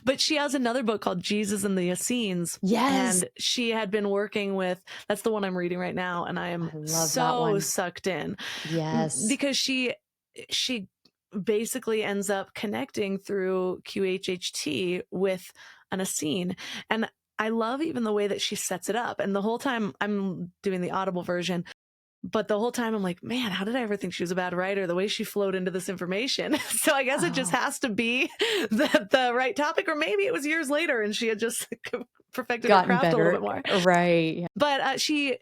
But she has another book called Jesus and the Essenes, Yes. and she had been working with, that's the one I'm reading right now, and I am I love that so one. sucked in Yes. because she basically ends up connecting through QHHT with an Essene. And I love even the way that she sets it up. And the whole time I'm doing the Audible version, but the whole time I'm like, man, how did I ever think she was a bad writer? The way she flowed into this information. So I guess it just Oh, has to be the right topic, or maybe it was years later and she had just perfected her gotten craft a little bit better. more. Right. But she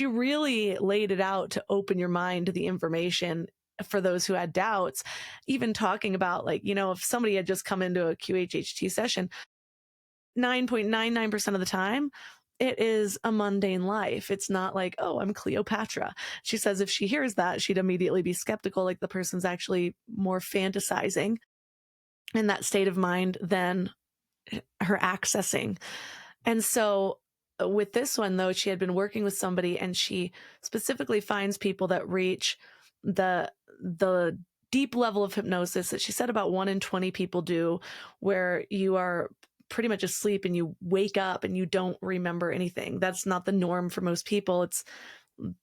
really laid it out to open your mind to the information for those who had doubts. Even talking about, like, if somebody had just come into a QHHT session, 9.99% of the time, it is a mundane life. It's not like, oh, I'm Cleopatra. She says if she hears that, she'd immediately be skeptical, like the person's actually more fantasizing in that state of mind than her accessing. And so with this one, though, she had been working with somebody, and she specifically finds people that reach the deep level of hypnosis that she said about 1 in 20 people do, where you are pretty much asleep and you wake up and you don't remember anything. That's not the norm for most people.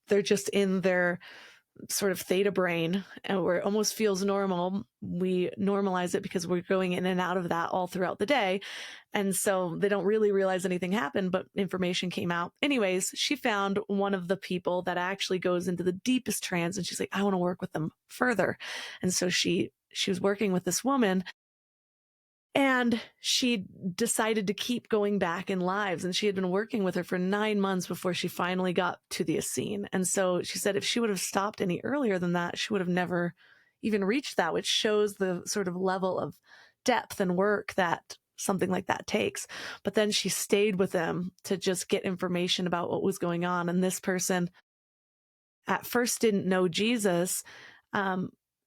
They're just in their sort of theta brain, and where it almost feels normal. We normalize it because we're going in and out of that all throughout the day. And so they don't really realize anything happened, but information came out. Anyways, she found one of the people that actually goes into the deepest trance, and she's like, I want to work with them further. And so she was working with this woman, and she decided to keep going back in lives. And she had been working with her for 9 months before she finally got to the Essene. And so she said if she would have stopped any earlier than that, she would have never even reached that, which shows the sort of level of depth and work that something like that takes. But then she stayed with them to just get information about what was going on. And this person at first didn't know Jesus.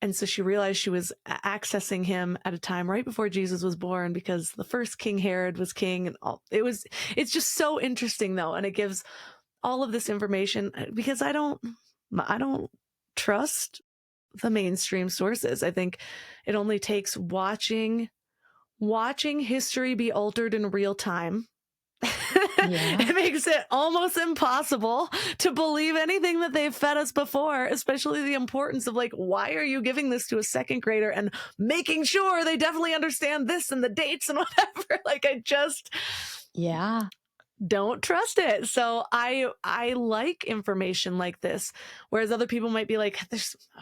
And so she realized she was accessing him at a time right before Jesus was born, because the first King Herod was king, and it's just so interesting though. And it gives all of this information because I don't trust the mainstream sources. I think it only takes watching history be altered in real time. Yeah. It makes it almost impossible to believe anything that they've fed us before, especially the importance of, like, why are you giving this to a second grader and making sure they definitely understand this and the dates and whatever. Like, I just Yeah. don't trust it. So I like information like this, whereas other people might be like,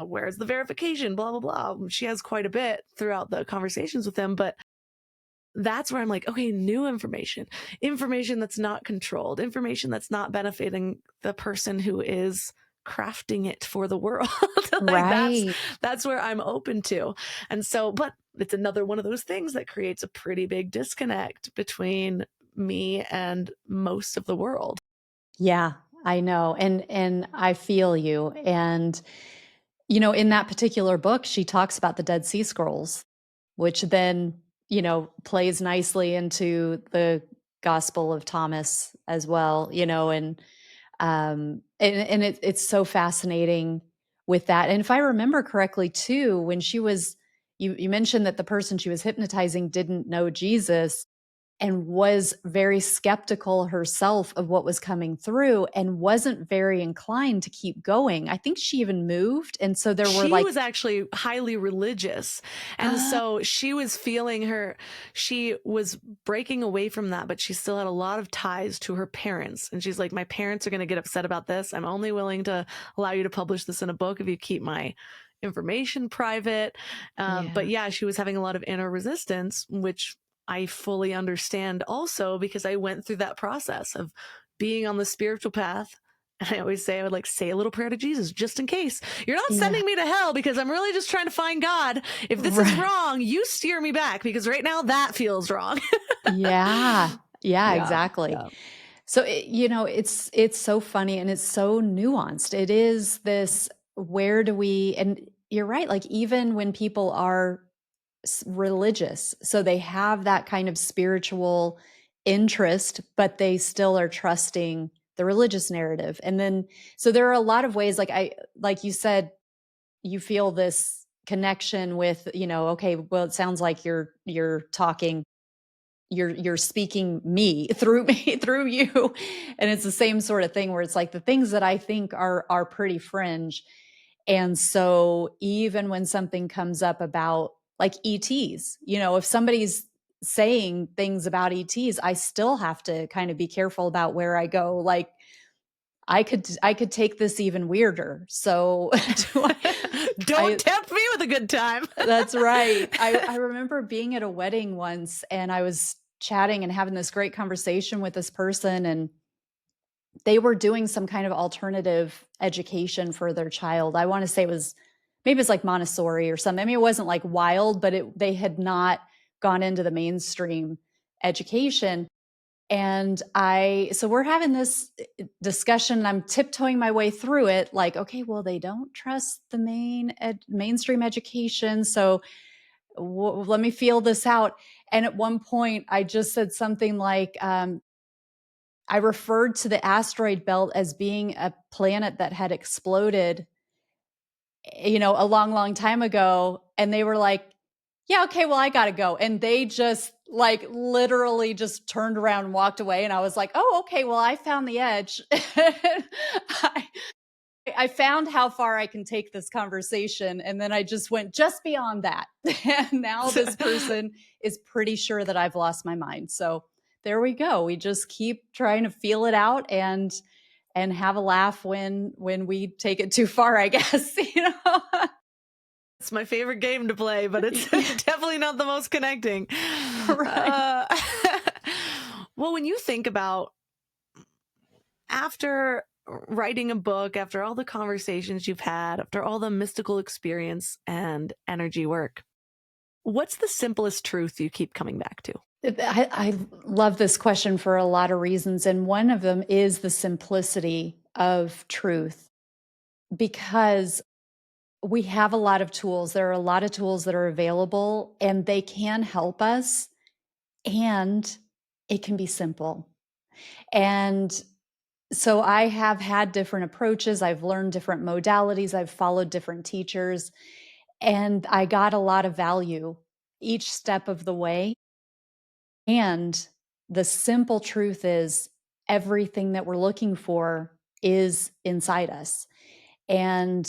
where's the verification, blah blah blah. She has quite a bit throughout the conversations with them, but that's where I'm like, okay, new information that's not controlled, information that's not benefiting the person who is crafting it for the world. Like, Right. that's where I'm open to. And so, but it's another one of those things that creates a pretty big disconnect between me and most of the world. Yeah, I know, and I feel you, and, in that particular book, she talks about the Dead Sea Scrolls, which then, plays nicely into the Gospel of Thomas as well, and it's so fascinating with that, and if I remember correctly too, when she was you mentioned that the person she was hypnotizing didn't know Jesus and was very skeptical herself of what was coming through and wasn't very inclined to keep going. I think she even moved, and so there were, She like was actually highly religious. And uh, so she was she was breaking away from that, but she still had a lot of ties to her parents. And she's like, my parents are going to get upset about this. I'm only willing to allow you to publish this in a book if you keep my information private. But yeah. yeah, she was having a lot of inner resistance, which I fully understand also because I went through that process of being on the spiritual path. And I always say I would like say a little prayer to Jesus just in case. You're not Yeah. sending me to hell because I'm really just trying to find God. If this is Right. wrong, you steer me back because right now that feels wrong. Yeah. Yeah, Yeah. exactly. Yeah. So, it's so funny and it's so nuanced. It is this where do we and you're right, like, even when people are religious. So they have that kind of spiritual interest, but they still are trusting the religious narrative. And then, so there are a lot of ways, like you said, you feel this connection with, okay, well, it sounds like you're speaking me through me through you, and it's the same sort of thing where it's like the things that I think are pretty fringe, and so even when something comes up about like ETs, if somebody's saying things about ETs, I still have to kind of be careful about where I go. Like I could take this even weirder. So do Don't tempt me with a good time. that's right. I remember being at a wedding once and I was chatting and having this great conversation with this person, and they were doing some kind of alternative education for their child. I wanna say it was maybe it's like Montessori or something. I mean, it wasn't like wild, but they had not gone into the mainstream education. And so we're having this discussion, and I'm tiptoeing my way through it like, okay, well, they don't trust the mainstream education. So let me feel this out. And at one point, I just said something like, I referred to the asteroid belt as being a planet that had exploded, a long, long time ago. And they were like, yeah, okay, well, I got to go. And they just like literally just turned around and walked away. And I was like, oh, okay, well, I found the edge. I, I found how far I can take this conversation. And then I just went just beyond that. And now this person is pretty sure that I've lost my mind. So there we go. We just keep trying to feel it out and have a laugh when we take it too far, I guess, It's my favorite game to play, but it's definitely not the most connecting. Right. Uh, well, when you think about after writing a book, after all the conversations you've had, after all the mystical experience and energy work, what's the simplest truth you keep coming back to? I love this question for a lot of reasons. And one of them is the simplicity of truth, because we have a lot of tools. There are a lot of tools that are available and they can help us, and it can be simple. And so I have had different approaches. I've learned different modalities. I've followed different teachers, and I got a lot of value each step of the way. And the simple truth is everything that we're looking for is inside us. And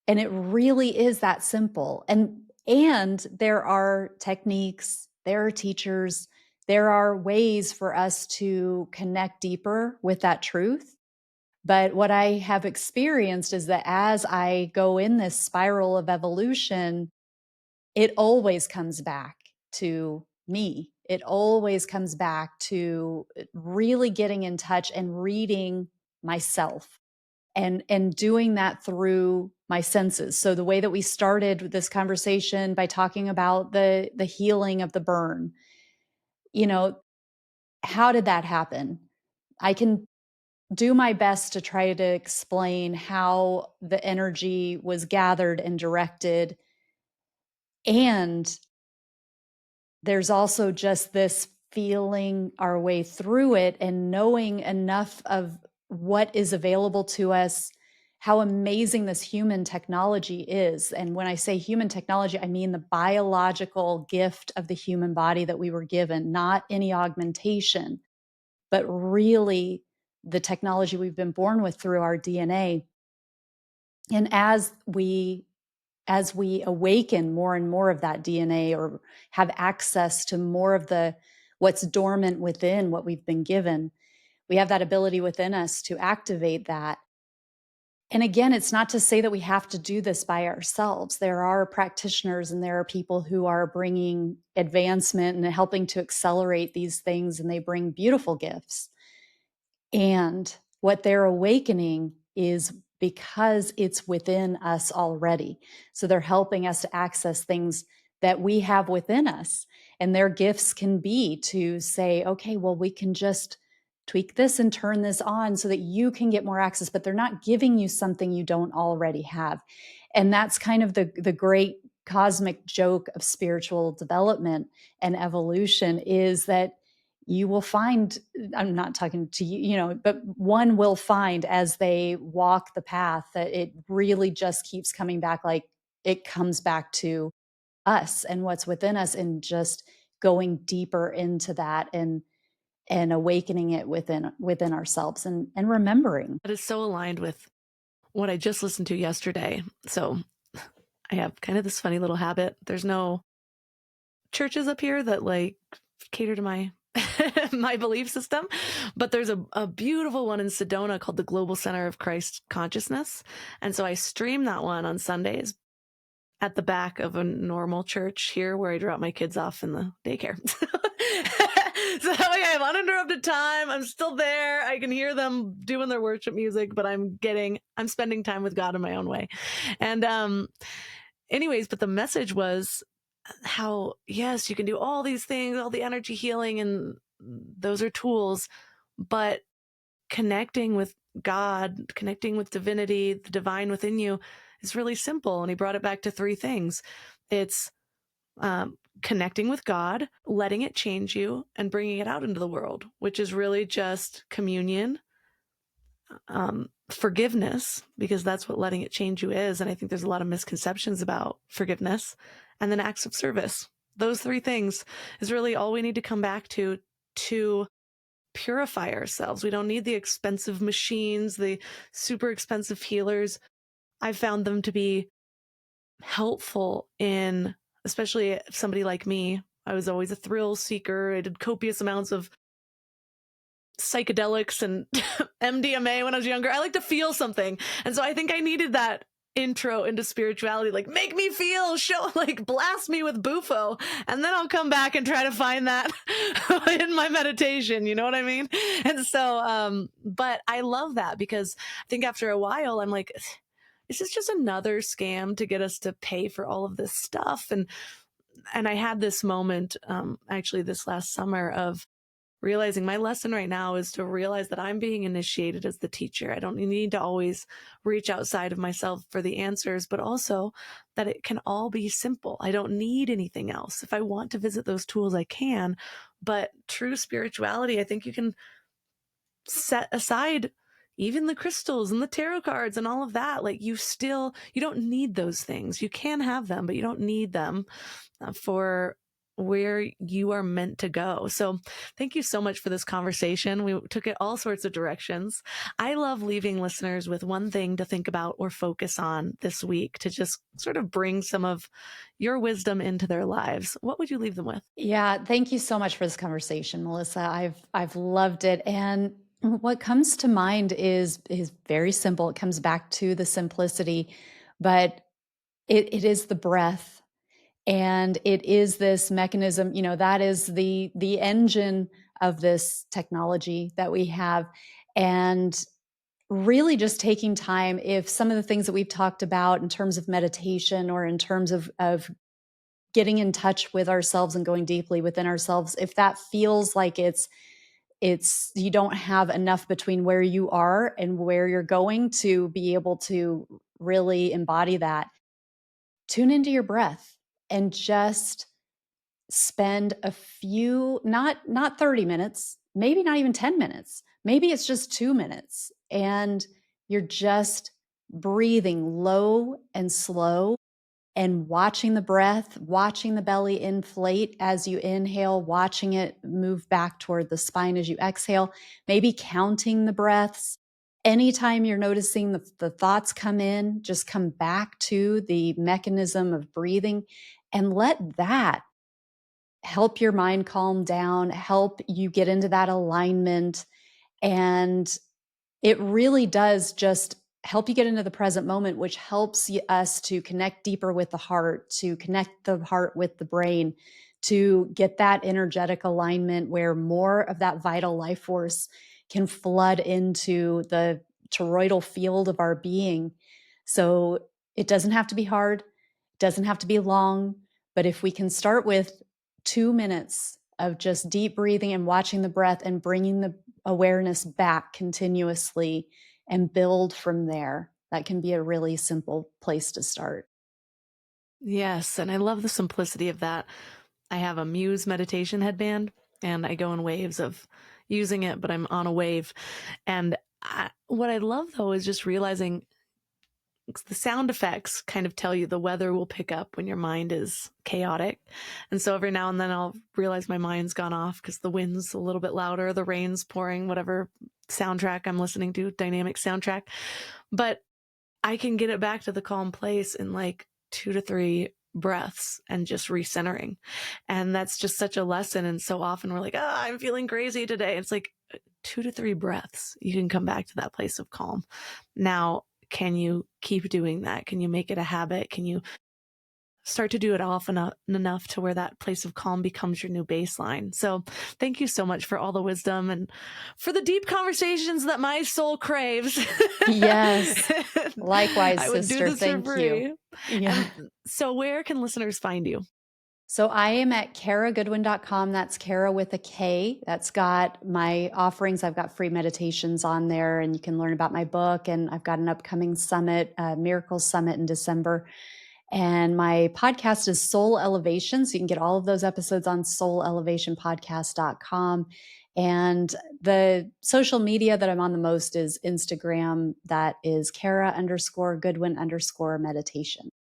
it really is that simple. And there are techniques, there are teachers, there are ways for us to connect deeper with that truth. But what I have experienced is that as I go in this spiral of evolution, it always comes back to me. It always comes back to really getting in touch and reading myself and doing that through my senses. So the way that we started this conversation by talking about the healing of the burn, you know, how did that happen? I can do my best to try to explain how the energy was gathered and directed. And there's also just this feeling our way through it and knowing enough of what is available to us, how amazing this human technology is. And when I say human technology, I mean the biological gift of the human body that we were given, not any augmentation, but really the technology we've been born with through our DNA. And as we awaken more and more of that DNA or have access to more of the what's dormant within what we've been given, we have that ability within us to activate that. And again, it's not to say that we have to do this by ourselves. There are practitioners and there are people who are bringing advancement and helping to accelerate these things, and they bring beautiful gifts. And what they're awakening is because it's within us already. So they're helping us to access things that we have within us. And their gifts can be to say, okay, well, we can just tweak this and turn this on so that you can get more access, but they're not giving you something you don't already have. And that's kind of the great cosmic joke of spiritual development and evolution is that you will find, I'm not talking to you, but one will find as they walk the path that it really just keeps coming back, like it comes back to us and what's within us, and just going deeper into that and awakening it within ourselves and remembering. That is so aligned with what I just listened to yesterday. So I have kind of this funny little habit. There's no churches up here that like cater to my my belief system, but there's a beautiful one in Sedona called the Global Center of Christ Consciousness. And so I stream that one on Sundays at the back of a normal church here where I drop my kids off in the daycare. So I have uninterrupted time. I'm still there. I can hear them doing their worship music, but I'm spending time with God in my own way. And anyways, but the message was how, yes, you can do all these things, all the energy healing, and those are tools, but connecting with God, connecting with divinity, the divine within you is really simple. And he brought it back to three things. It's connecting with God, letting it change you, and bringing it out into the world, which is really just communion, forgiveness, because that's what letting it change you is. And I think there's a lot of misconceptions about forgiveness, and then acts of service. Those three things is really all we need to come back to purify ourselves. We don't need the expensive machines, the super expensive healers. I found them to be helpful in, especially somebody like me. I was always a thrill seeker. I did copious amounts of psychedelics and MDMA when I was younger. I like to feel something. And so I think I needed that intro into spirituality, like make me feel, show, like blast me with bufo, and then I'll come back and try to find that in my meditation, you know what I mean? And so but I love that, because I think after a while I'm like, is this just another scam to get us to pay for all of this stuff? And I had this moment actually this last summer of realizing my lesson right now is to realize that I'm being initiated as the teacher. I don't need to always reach outside of myself for the answers, but also that it can all be simple. I don't need anything else. If I want to visit those tools, I can. But true spirituality, I think you can set aside even the crystals and the tarot cards and all of that. Like you don't need those things. You can have them, but you don't need them for where you are meant to go. So thank you so much for this conversation. We took it all sorts of directions. I love leaving listeners with one thing to think about or focus on this week to just sort of bring some of your wisdom into their lives. What would you leave them with? Yeah, thank you so much for this conversation, Melissa. I've loved it. And what comes to mind is very simple. It comes back to the simplicity, but it is the breath, and it is this mechanism, that is the engine of this technology that we have. And really just taking time, if some of the things that we've talked about in terms of meditation or in terms of getting in touch with ourselves and going deeply within ourselves, if that feels like it's you don't have enough between where you are and where you're going to be able to really embody that. Tune into your breath and just spend a few, not 30 minutes, maybe not even 10 minutes. Maybe it's just 2 minutes and you're just breathing low and slow and watching the breath, watching the belly inflate as you inhale, watching it move back toward the spine as you exhale, maybe counting the breaths. Anytime you're noticing the thoughts come in, just come back to the mechanism of breathing and let that help your mind calm down, help you get into that alignment. And it really does just help you get into the present moment, which helps us to connect deeper with the heart, to connect the heart with the brain, to get that energetic alignment where more of that vital life force can flood into the toroidal field of our being. So it doesn't have to be hard, it doesn't have to be long, but if we can start with 2 minutes of just deep breathing and watching the breath and bringing the awareness back continuously and build from there. That can be a really simple place to start. Yes, and I love the simplicity of that. I have a Muse meditation headband, and I go in waves of using it, but I'm on a wave. And what I love though is just realizing the sound effects kind of tell you the weather will pick up when your mind is chaotic. And so every now and then I'll realize my mind's gone off because the wind's a little bit louder, the rain's pouring, whatever soundtrack I'm listening to, dynamic soundtrack. But I can get it back to the calm place in like 2 to 3 breaths and just recentering. And that's just such a lesson. And so often we're like, I'm feeling crazy today. It's like 2 to 3 breaths. You can come back to that place of calm. Now, can you keep doing that? Can you make it a habit? Can you start to do it often enough to where that place of calm becomes your new baseline? So thank you so much for all the wisdom and for the deep conversations that my soul craves. Yes. Likewise, I would do sister. this for Thank you. free. Yeah. And so where can listeners find you? So I am at karagoodwin.com. That's Kara with a K. That's got my offerings. I've got free meditations on there, and you can learn about my book. And I've got an upcoming summit, Miracle Summit in December. And my podcast is Soul Elevation. So you can get all of those episodes on soulelevationpodcast.com. And the social media that I'm on the most is Instagram. That is Kara_Goodwin_meditation.